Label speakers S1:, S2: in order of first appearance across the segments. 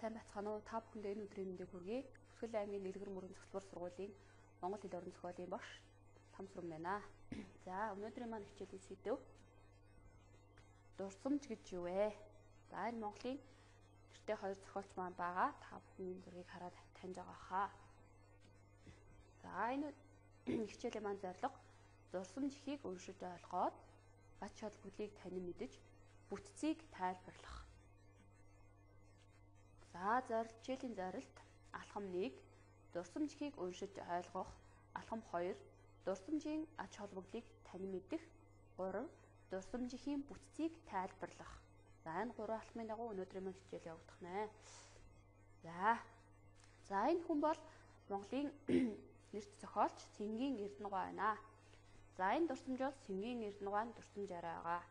S1: сайн байцгаана уу? Та бүхэндээ энэ өдрийн мэндийг хүргэе. Бүсгэл аймгийн Нэлгэр мөрөн цогцлбор сургуулийн Монгол хэл орон зохиолын багш Тамсрам байна. За, өнөөдрийн маань хичээлийн сэдэв дурсамж гэж юу вэ? За, энэ Монголын гэртээ хоёр зохиолч маань байгаа. Та бүхэн зургийг хараад таньж байгаа хаа. За, энэ хичээлийн маань зорилго дурсамж ихийг уншиж ойлгоод ач холбогдлыг танин мэдэж бүтцийг тайлбарлах. За, хичээлийн зорилт алхам 1 дурсамж ихийг уншиж ойлгох, алхам 2 дурсамжийн ач холбогдлыг танин мэдэх, 3 дурсамжийн бүтцийг тайлбарлах. За, энэ 3 алхмын дагуу өнөөдрийн маань хичээл явагдах нэ. За, энэ хүн бол Монголын нэрт зохиолч Цэнгийн Эрдэнэгүй байна. За, энэ дурсамж бол Цэнгийн Эрдэнэгүй дурсамж арай байгаа.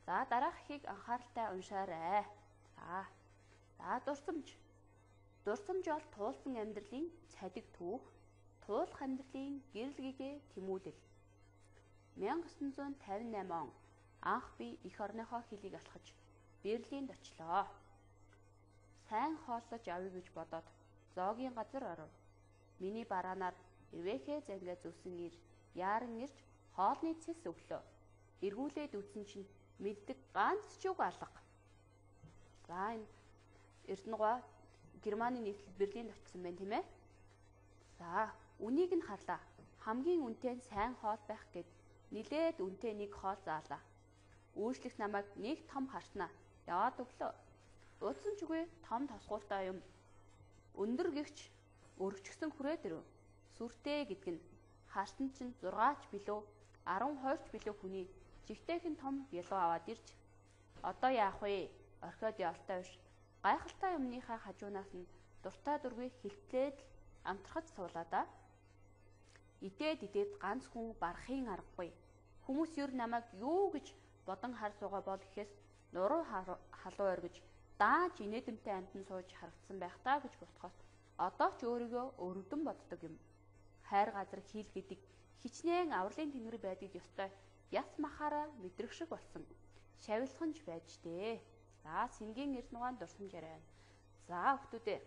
S1: За, дараах ихийг анхааралтай уншаарай. За, дурсамж. Дурсамж бол туулсан амьдралын цадиг түүх, туулах амьдралын гэрэл гэгээ тэмүүлэл. 1958 он анх би эх орныхоо хөлийг алхаж Берлинд очлоо. Сайн хооллож авъя гэж бодоод зоогийн газар оров. Миний бараанаар эрвээхээ зангаа зүвсэн ир яаран ирж хоолны цэс өглөө. Эргүүлээд үтсэн чинь мэддэг ганц ч үг алга. За, энэ Эрдэнэгүй Германы нийслэл Берлинд очсон байна, тийм ээ. За, үнийг нь харлаа. Хамгийн үнэтэй нь сайн хоол байх гэд нилээд үнэтэй нэг хоол заалаа. Үйлчлэгч намайг нэг том харснаа. Яваад өглөө. Утсан ч үгүй том тосгууртай юм. Өндөр гихч өргөчгсөн хүрээд ирэв. Сүртэй гэдэг нь харсан чинь 6 ч билүү 12 ч билүү хүний жигтэйхэн том ялуу аваад ирж одоо яах вэ? Орхиод явалтай биш. Гайхалтай юмныхаа хажуунаас нь дуртай дургүй хилтлээд амтрахад суулаа. Идээд ганц хүн барахын аргагүй. Хүмүүс ер намайг юу гэж бодон хар суугаа бол гэхээс нуруу халуу оргиж дааж инээдэмтэй амтан сууж харагдсан байх таа гэж бодохоос одоо ч өөрийгөө өрөвдөн боддог юм. Хайр газар хийл гэдэг хичнээн авралын тэнгэр байдгийг ёстой яс махаараа мэдрэх шиг болсон. Шавилханж байж дээ. За, Цэнгийн Эрдэнэгүй дурсамж арай. За, хүүхдүүдээ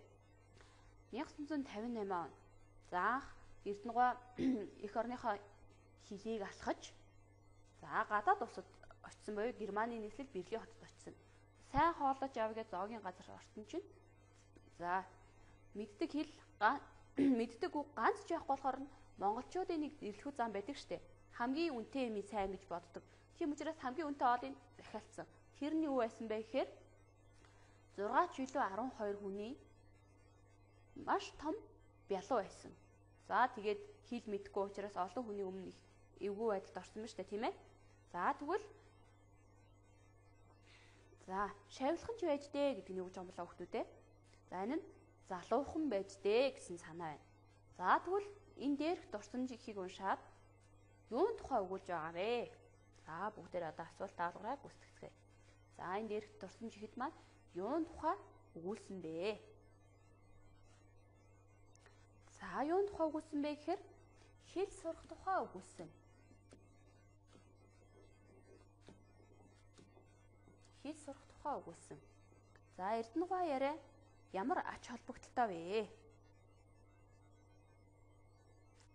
S1: 1958 он. За, анх Эрдэнэгүй эх орныхоо хөлийг алхаж за гадаад улсад очсон боيو Германы нийслэл Берлин хотод очсон. Сайн хооллож авъя гэж зоогийн газар орсон чинь за мэддэг үг ганц ч явахгүй болохоор монголчуудын нэг нэрлэхүү зам байдаг штэ. Хамгийн үнэтэй юм сайн гэж боддог. Тийм учраас хамгийн үнэтэй оолыг захиалцсан. Тэрний юу байсан бэ гэхээр 6 ч билүү 12 хүний маш том бялуу байсан. За, тэгээд хэл мэдэхгүй учраас олон хүний өмнө их эвгүй байдалд орсон байна штэ, тийм ээ. За, тэгвэл шавилханч байж дээ гэдэг нь юу гэж юм болоо хүүхдүүдээ. За, энэ нь залуухан байж дээ гэсэн санаа байна. За, тэгвэл энэ дээрх дурсамж ихийг уншаад юун тухай өгүүлж байгаа вэ? За, бүгдээр одоо асуулт даалгавраа гүйцэтгэцгээе. За, энэ дээрх дурсамж ихэд маань юун тухай өгүүлсэн бэ? За, юун тухай өгүүлсэн бэ гэхээр хэл сурах тухай өгүүлсэн. Хэл сурах тухай өгүүлсэн. За, Эрдэнэгүй яриа ямар ач холбогдолтой вэ?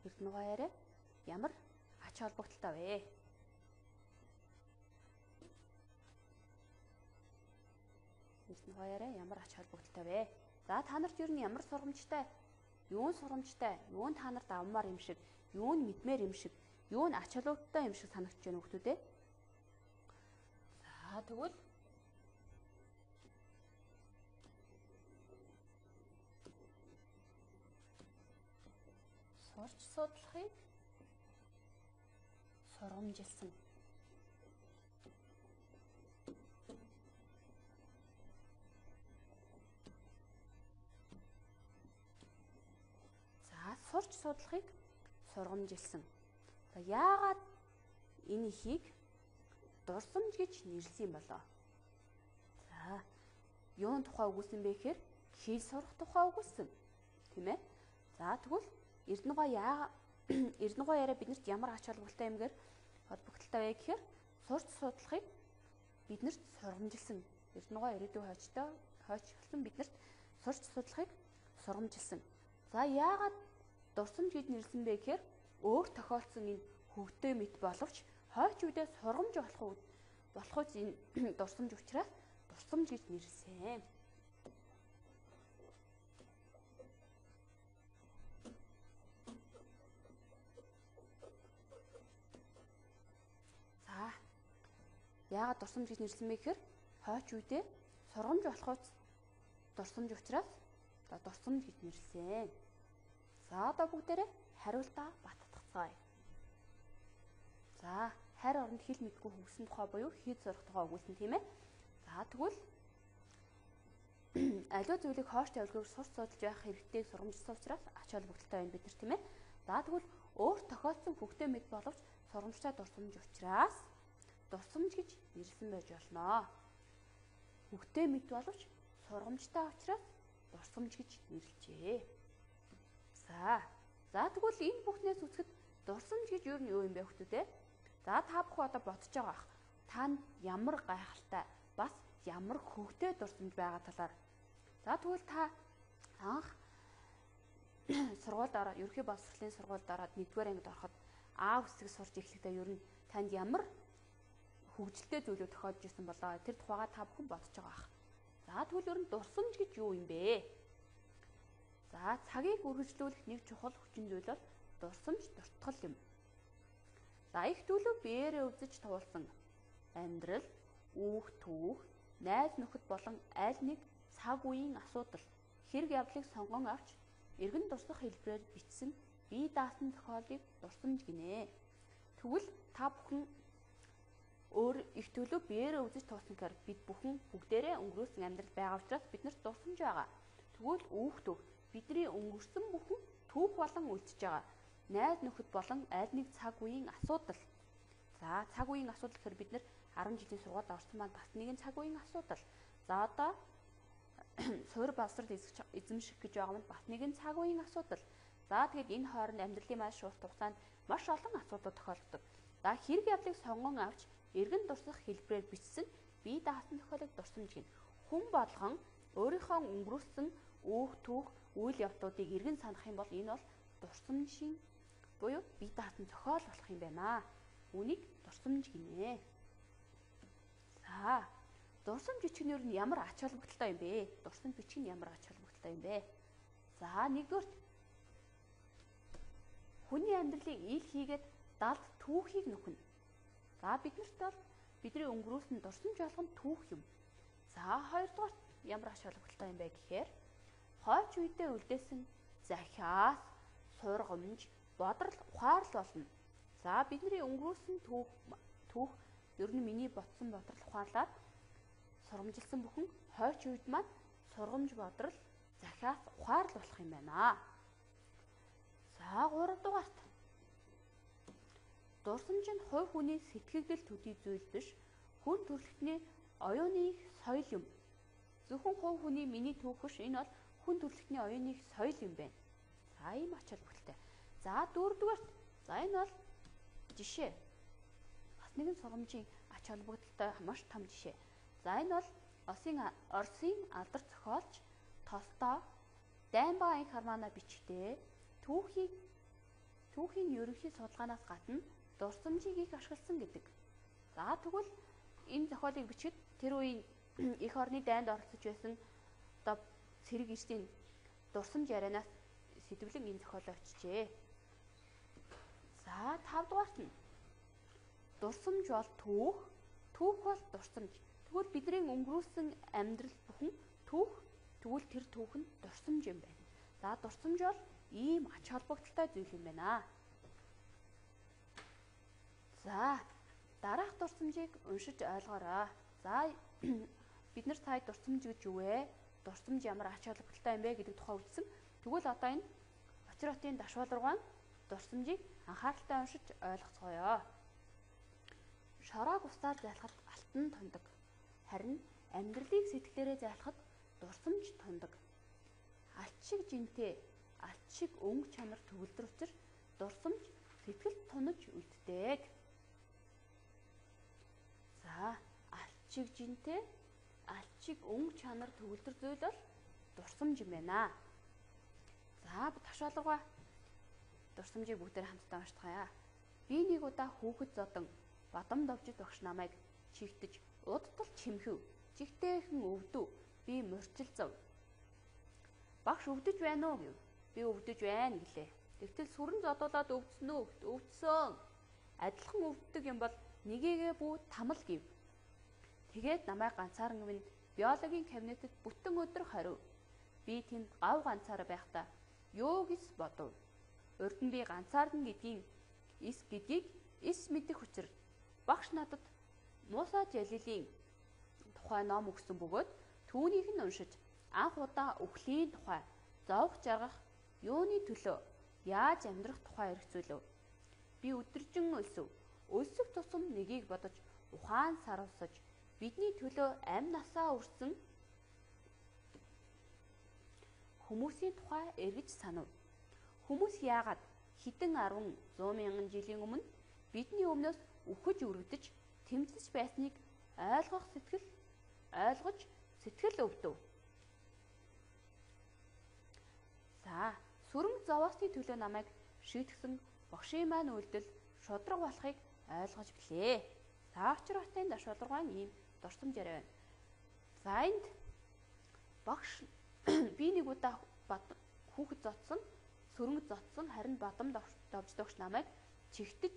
S1: Эрдэнэгүй яриа ямар ач холбогдолтой вэ? Эрдэнэгүй яриа ямар ач холбогдолтой вэ? За, та нарт ер нь ямар сургамжтай? Юун сургамжтай? Юун та нарт авмаар юм шиг? Юун мэдмээр юм шиг? Юун ач холбогдолтой юм шиг санагдаж байна хүүхдүүдээ? За, тэгвэл сурч судлахыг сургамжилсан. За, сурч судлахыг сургамжилсан. За, яагаад энэ ихийг дурсамж гэж нэрлсэн юм болоо? За, юун тухай өгүүлсэн бэ гэхээр хэл сурах тухай өгүүлсэн. Тийм ээ? За, тэгвэл Эрдэнэгүй яриа биднэрт ямар ач холбогдолтой юмгээр холбогдолтой вэ гэхээр сурч судлахыг биднэрт сургамжилсан. Эрдэнэгүй ирээдүйн хойчлсон биднэрт сурч судлахыг сургамжилсан. За яагаад дурсамж гэж нэрлсэн бэ гэхээр өөр тохиолдсон энэ хөвгтэй мэт боловч хойч үедээ сургамж болохуйц энэ дурсамж учраас дурсамж гэж нэрлсэн. За яагаад дурсамж гэж нэрлсэн бэ гэхээр хойч үедээ сургамж болохуйц дурсамж учраас дурсамж гэж нэрлсэн. За одоо бүгдээрээ хариултаа баттгацгаая. За харь оронд хэл мэдгүй хөгсөн тухай буюу хийд сурах тухай өгүүлсэн тийм ээ. За тэгвэл аливаа зүйлийг хоош тавилгыг сурч судалж явах хэрэгтэйг сургамжилсан учраас ач холбогдолтой байна бид нар тийм ээ. За тэгвэл өөр тохиолдсон хөвгтэй мэд боловч сургамжтай дурсамж учраас дурсамж гэж нэрлсэн байж болно. Хөвгтэй мэд боловч сургамжтай учраас дурсамж гэж нэрлэжээ. За тэгвэл энэ бүхнээс үзэхэд дурсамж гэж юу юм бэ хүүхдүүд ээ? За та бүхэн одоо бодож байгаа ах. Танд ямар гайхалтай бас ямар хөвгтэй дурсамж байгаа талаар. За тэгвэл та анх сургуульд ороод ерөнхий боловсролын сургуульд ороод 1-р ангид ороход А үсэг сурч эхлэхдээ ер нь танд ямар хөгжилтэй зүйлүүд тохиолдож ирсэн болоо тэр тухайга та бүхэн бодож байгаа ах. За тэгвэл ер нь дурсамж гэж юу юм бэ? За цагийг үргэлжлүүлэх нэг чухал хүчин зүйл бол дурсамж дуртгал юм. За их төлөв биеэрээ үзэж туулсан амьдрал, үүх түүх, найз нөхөд болон аль нэг цаг үеийн асуудал, хэрэг явдлыг сонгон авч эргэн дурсах хэлбэрээр бичсэн бие даасан зохиолыг дурсамж гинэ. Тэгвэл та бүхэн өөр их төлөв биеэрээ үзэж туулсан гэхээр бид бүхэн бүгдээрээ өнгөрөөсөн амьдрал байгаа учраас биднэрт дурсамж байгаа. Тэгвэл үүх түүх бидний өнгөрсөн бүхэн түүх болон үлдчихэж байгаа. Найз нөхөд болон аль нэг цаг үеийн асуудал. За цаг үеийн асуудал гэхээр бид нэр 10 жилийн сургуульд орсон маань бас нэгэн цаг үеийн асуудал. За одоо суур боловсрол эзэмших гэж байгаа нь бас нэгэн цаг үеийн асуудал. За тэгээд энэ хооронд амьдралын маш урт хугацаанд маш олон асуудлууд тохиолддог. За хэрэг явдлыг сонгон авч эргэн дурсах хэлбэрээр бичсэн бие даасан зохиолыг дурсамж гэнэ. Хүн болгон өөрийнхөө өнгөрөөсөн үүх түүх үйл явдлуудыг эргэн санах юм бол энэ бол дурсамжийн буюу бие даасан зохиол болох юм байна. Үнийг дурсамж гинэ. За дурсамж бичих нь юу ямар ач холбогдолтой юм бэ? Дурсамж бичих нь ямар ач холбогдолтой юм бэ? За нэгдүгээр хүний амьдралыг ил хийгээд далд түүхийг нөхнө. За биднэрт бол бидний өнгөрөөсөн дурсамж болгон түүх юм. За хоёрдугаар ямар ач холбогдолтой юм бэ гэхээр хойч үедээ үлдээсэн захиас, сургамж, бодрол, ухаарл болно. За бидний өнгөрөөсөн түүх ер нь миний ботсон бодрол ухаарлаар сургамжилсан бүхэн хойч үед маань сургамж, бодрол, захиас, ухаарл болох юм байна. За 3 дугаарт дурсамж нь хувь хүний сэтгэгдэл төдий зүйл биш, хүн төрөлхтний оюуны соёл юм. Зөвхөн хувь хүний миний түүх биш, энэ бол хүн төрөлхтний оюуны соёл юм байна. За ийм ач холбогдолтой. За 4 дугаарт энэ бол жишээ. Бас нэгэн сургамжийн ач холбогдолтой маш том жишээ. За энэ бол Оросын алдар зохиолч Толстой дайн ба анх хармаана бичгтээ түүхийн ерөнхий судалгаанаас гадна дурсамжийг их ашигласан гэдэг. За тэгвэл энэ зохиолыг бичгэд тэр үеийн их орны дайнд оролцож байсан одоо цэрэг эрсийн дурсамж ярианаас сэдвлэн энэ зохиолоо очжээ. За 5 дугаарт нь дурсамж бол түүх бол дурсамж. Тэгвэл бидний өнгөрөөсөн амьдрал бүхэн түүх, тэгвэл тэр түүх нь дурсамж юм байна. За дурсамж бол ийм ач холбогдолтой зүйл юм байна. За дараах дурсамжийг уншиж ойлгоорой. За бид нар сая дурсамж гэж юу вэ? Дурсамж ямар ач холбогдолтой юм бэ гэдэг тухай үзсэн. Тэгвэл одоо энэ Очротын дашвалруугаан дурсамжийг анхааралтай уншиж ойлгоцгоё. Шороог устаар зайлахад алтан тундаг. Харин амьдралыг сэтгэлээрээ зайлахад дурсамж тундаг. Алт шиг жинтэй, алт шиг өнгө чанар төгөлдөр учир дурсамж сэтгэл тунаж үлддэг. За алт шиг жинтэй, алт шиг өнгө чанар төгөлдөр зүйл бол дурсамж юм байна. За ташаалга дурсамжийг бүгдээр хамтдаа уншицгаая. Би нэг удаа хүүхэд зодон бадам давжид багш намайг чигтэж удтал чимхэв. Жигтэйхэн өвдөв. Би морчилзав. Багш өвдөж байна уу гэв. Би өвдөж байна гэлээ. Тэгтэл сүрэн зодуулаад өвдсөн үү? Өвдсөн. Адилхан өвддөг юм бол нэгийгээ бүү тамал гэв. Тэгээд намайг ганцаарн минь биологийн кабинетд бүтэн өдөр хорив. Би тэнд гав ганцаараа байхдаа юу гэж бодов. Урд нь би ганцаарн гэдгийг мэдэх учир багш надад Муса Жалилийн тухай ном өгсөн бөгөөд түүнийг нь уншиж анх удаа үхлийн тухай зовх жаргах юуны төлөө яаж амьдрах тухай эргцүүлв. Би өдөржин өлсөв. Өлсөх тусам нэгийг бодож ухаан сарвсаж бидний төлөө амь насаа өрсөн хүмүүсийн тухай эргэж санав. Хүмүүс яагаад хэдэн 10-100 мянган жилийн өмнө бидний өмнөөс үхэж өргөдөж тэмцэж байсныг ойлгож сэтгэл өвдөв. За, сүрэн зовоосны төлөө намайг шийтгсэн багшийн маань үйлдэл шудраг болохыг ойлгож билээ. За, Учир хотын дашвалргаан ийм дурсамж яриа байна. За, энд багш би нэг удаа хүүхэд зодсон, сүрэн зодсон, харин бадам давждагч намайг чигтэж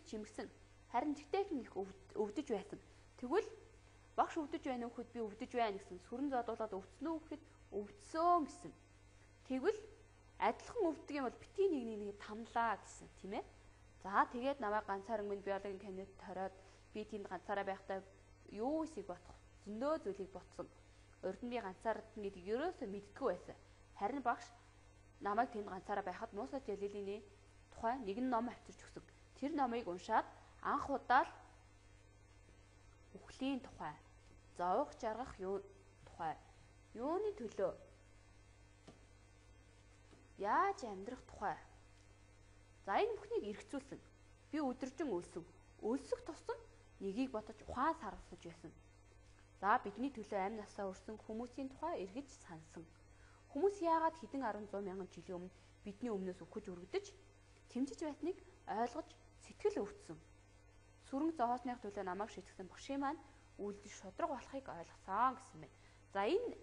S1: чимгсэн. Харин жигтэйхэн их өвдөж байсан. Тэгвэл багш өвдөж байна уу гэхэд би өвдөж байна гэсэн. Сүрэн зодуулаад өвдсөн үү гэхэд өвдсөн гэсэн. Тэгвэл адилхан өвддөг юм бол битгий нэг тамлаа гэсэн, тийм ээ. За тэгээд намайг ганцаарн минь биологийн кабинет тороод би тэнд ганцаараа байхдаа юу эсийг бодох, зөндөө зүйлийг ботсон. Урд нь би ганцаард гэдэг ерөөсөө мэддэггүй байсан. Харин багш намайг тэнд ганцаараа байхад Муса Жалилийн тухай нэгэн ном авчирч өгсөн. Тэр номыг уншаад анх удаа л үхлийн тухай, зовх жаргах тухай, юуны төлөө яаж амьдрах тухай. За энэ бүхнийг эргцүүлсэн. Би өдөржин өлсөв. Өлсөх тусам нэгийг бодож ухаан сарвсаж байсан. За бидний төлөө амь насаа өрсөн хүмүүсийн тухай эргэж сансан. Хүмүүс яагаад хэдэн 10-100 мянган жилийн өмнө бидний өмнөөс үхэж өргөдөж тэмцэж байсныг ойлгож сэтгэл өвдсөн. Сүрэн зовоосных төлөө намайг шийтгсэн багшийн маань үйлдэл шудраг болохыг ойлгосон гэсэн байна. За энэ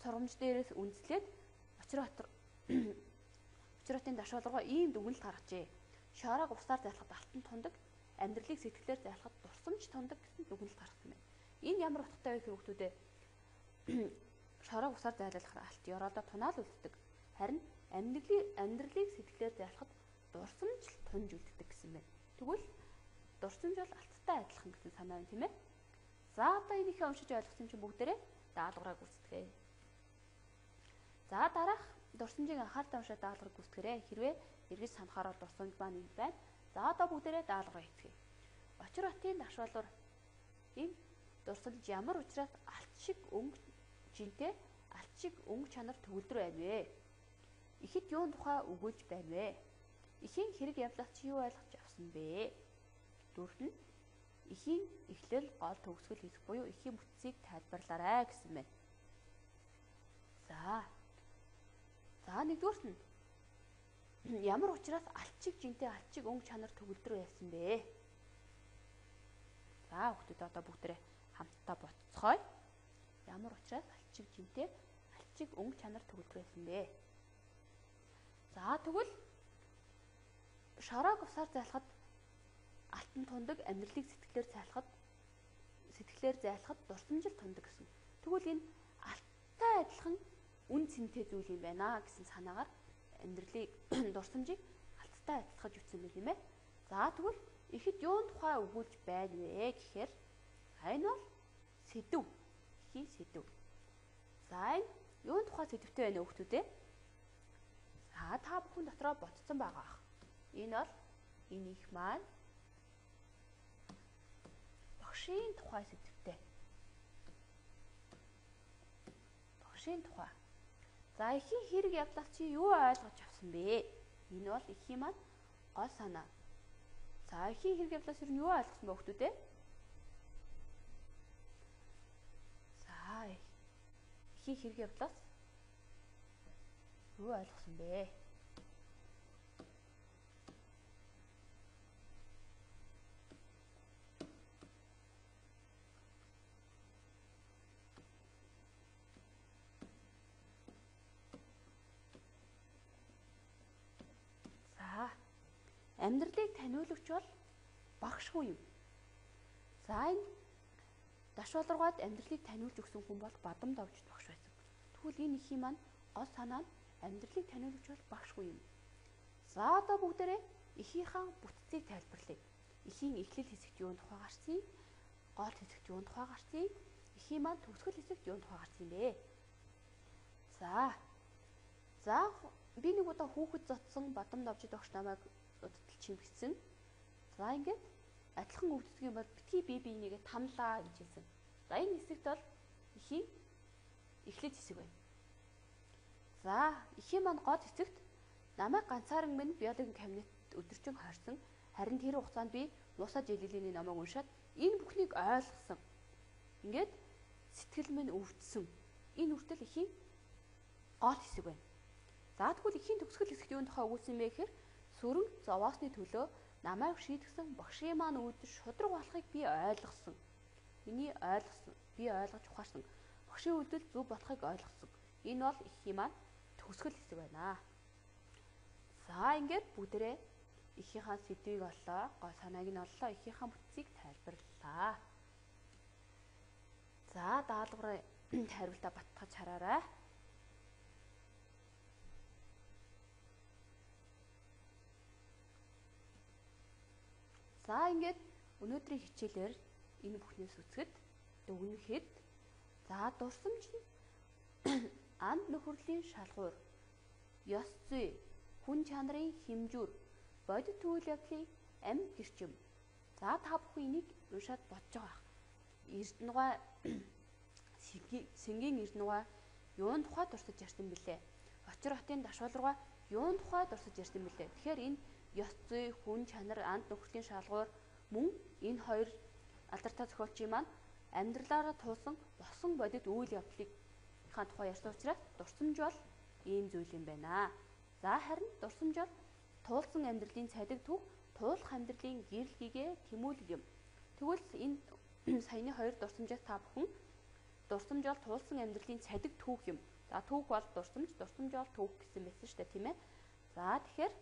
S1: сургамж дээрээс үндэслээд Учир хотын дашвалргаа ийм дүгнэлт гаргажээ. Шороог усаар зайлахад алтан тундаг, амьдралыг сэтгэлээр зайлахад дурсамж тундаг гэсэн дүгнэлт гаргасан байна. Энэ ямар утгатай вэ гэхээр хүүхдүүдээ шороог усаар зайлуулахаар алт ёроодоо тунаал үлддэг. Харин амьдралыг сэтгэлээр зайлахад дурсамж тунж үлддэг гэсэн байна. Тэгвэл дурсамж бол алттай адилхан гэсэн санаа байна, тийм ээ. За одоо энийхээ уншиж ойлгосон чинь бүгдээрээ даалгавраа гүйцэтгэе. За дараах дурсамжийг анхааралтай уншаад даалгаврыг гүйцэтгэрэй. Хэрвээ эргэж санахаар бол дурсамж маань энэ байна. За одоо бүгдээрээ даалгавраа хийцгээе. Учир хотын дашвалуур энэ дурсамж ямар учраас алт шиг өнгө жинтэй, алт шиг өнгө чанар төгөлдөр байна вэ? Ихэд юун тухай өгүүлж байна вэ? Эхийн хэрэг явдлаас чи юу ойлгож авсан бэ? Дөрөв нь эхийн эхлэл гол төгсгөл хийх буюу эхийн бүтцийг тайлбарлаарай гэсэн байна. За нэгдүгээрт нь ямар учраас алт шиг жинтэй, алт шиг өнгө чанар төгөлдөр байсан бэ? За хүүхдүүд одоо бүгдээрээ хамтдаа бодцгоё. Ямар учраас алт шиг жинтэй, алт шиг өнгө чанар төгөлдөр байсан бэ? За тэгвэл шороог усаар зайлахад алтан тундаг, амьдралыг сэтгэлээр зайлахад дурсамжил тундаг гэсэн. Тэгвэл энэ алттай адилхан үн цэнтэй зүйл юм байна гэсэн санаагаар амьдралыг дурсамжийг алттай адилхаж үтсэн байх юм ээ. За тэгвэл ихэд юун тухай өгүүлж байна вэ гэхээр энэ бол сэдв. Ихийн сэдв. За энэ юун тухай сэдвтэй байна вэ хүүхдүүдээ? За та бүхэн дотроо ботсон байгаа. Энэ бол энэ их маань багшийн тухай сэдвтэй. Багшийн тухай. За эхийн хэрэг явдлаас чи юу ойлгож авсан бэ? Энэ бол эхийн маань гол санаа. За эхийн хэрэг явдлаас юу ойлгосон бэ хүүхдүүд ээ? Эхийн хэрэг явдлаас юу ойлгосон бэ? За, амьдралыг таниулагч бол багшгүй юм. За, энэ Дашвалруугаад амьдралыг таниулж өгсөн хүн бол Бадам Давжид багш байсан. Тэгвэл энэ эхийн маань гол санаа нь амьдралыг таниулагч бол багшгүй юм. За, одоо бүгдээрээ эхийнхаа бүтцийг тайлбарлая. Эхийн эхлэл хэсэгт юунд тухай гарсан, гол хэсэгт юунд тухай гарсан, эхийн маань төгсгөл хэсэгт юунд тухай гарсан юм бэ? За, би нэг удаа хүүхэд зодсон Бадам Давжид багш намайг удтал чимгсэн. За, ингээд адилхан өвддөг юм бол битгий бие биенийгээ тамлаа гэж хэлсэн. За, энэ хэсэгт бол эхийн эхлэл хэсэг байна. За, эхийн маань гол хэсэгт намайг ганцааран минь биологийн кабинетд өдөржин хорсон. Харин тэр хугацаанд би Муса Желилийн номыг уншаад энэ бүхнийг ойлгосон. Ингээд сэтгэл минь өвдсөн. Энэ үртэл эхийн гол хэсэг байна. За, тэгвэл эхийн төгсгөл хэсэгт юунд тухай өгүүлсэн бэ гэхээр сөрөг зовоосны төлөө намайг шийдгсэн багшийн маань үүдэж шудраг болохыг би ойлгосон. Би ойлгож ухаарсан. Багшийн үйлдэл зөв болохыг ойлгосон. Энэ бол эхийн маань төгсгөл хэсэг байна. За, ингээд бүгдээрээ эхийнхаа сэдвийг оллоо, гол санааг нь оллоо, эхийнхаа бүтцийг тайлбарлалаа. За, даалгаврын хариултаа батгаж хараарай. За, ингээд өнөөдрийн хичээлээр энэ бүхнээс үзэхэд дүгнэхэд за дурсамж нь анд нөхөрлийн шалгуур, ёс зүй, хүн чанарын хэмжүүр, бодит үйл явдлын амьд гэрчим. За, та бүхэн энийг уншаад бодож байгаа. Эрдэнэгай Сэнгийн Эрдэнэгай юун тухай дурсаж ярьсан бэлээ? Очир хотын Дашвалруугаа юун тухай дурсаж ярьсан бэлээ? Тэгэхээр энэ ёс зүй, хүн чанар, анд нөхөрлийн шалгуур мөн энэ хоёр алдартай зохиолчийн маань амьдралаараа туулсан босон бодит үйл явдлыг тухай ярьсан учраас дурсамж бол ийм зүйл юм байна. За, харин дурсамж бол туулсан амьдралын цадиг түүх, туулах амьдралын гэрэл гэгээ тэмүүлэг юм. Тэгвэл энэ саяны хоёр дурсамжаас та бүхэн дурсамж бол туулсан амьдралын цадиг түүх юм. За, түүх бол дурсамж бол түүх гэсэн байсан шүү дээ, тийм ээ. За, тэгэхээр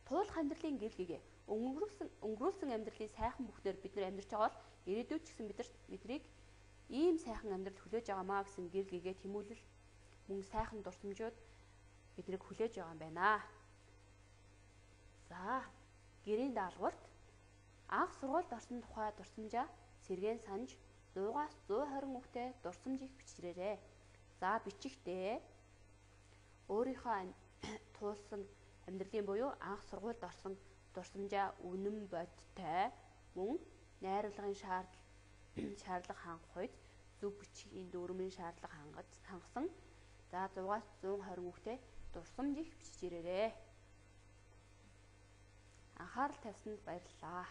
S1: туулах амьдралын гэрэл гэгээ өнгөрүүлсэн амьдралын сайхан бүхнээр бид нар амьдарч байгаа бол ирээдүйд ч гэсэн биднийг ийм сайхан амьдрал хүлээж байгаамаа гэсэн гэрэл гэгээ тэмүүлэл мөн сайхан дурсамжууд биднийг хүлээж байгаа юм байна. За, гэрийн даалгаварт анх сургуульд орсон тухай дурсамжаа сэргээн санаж 100-аас 120 хүүхдэд дурсамж их бичрээрэй. За, бичихдээ өөрийнхөө туулсан амьдралын буюу анх сургуульд орсон дурсамжаа үнэн бодтой мөн найруулгын шаардлага хангах үед зөв бичгийн дүрмийн шаардлага хангасан. За, 100-аас 120 хүүхдэд дурсамж их бичиж ирээрэй. Анхаарал тавьсанд баярлалаа.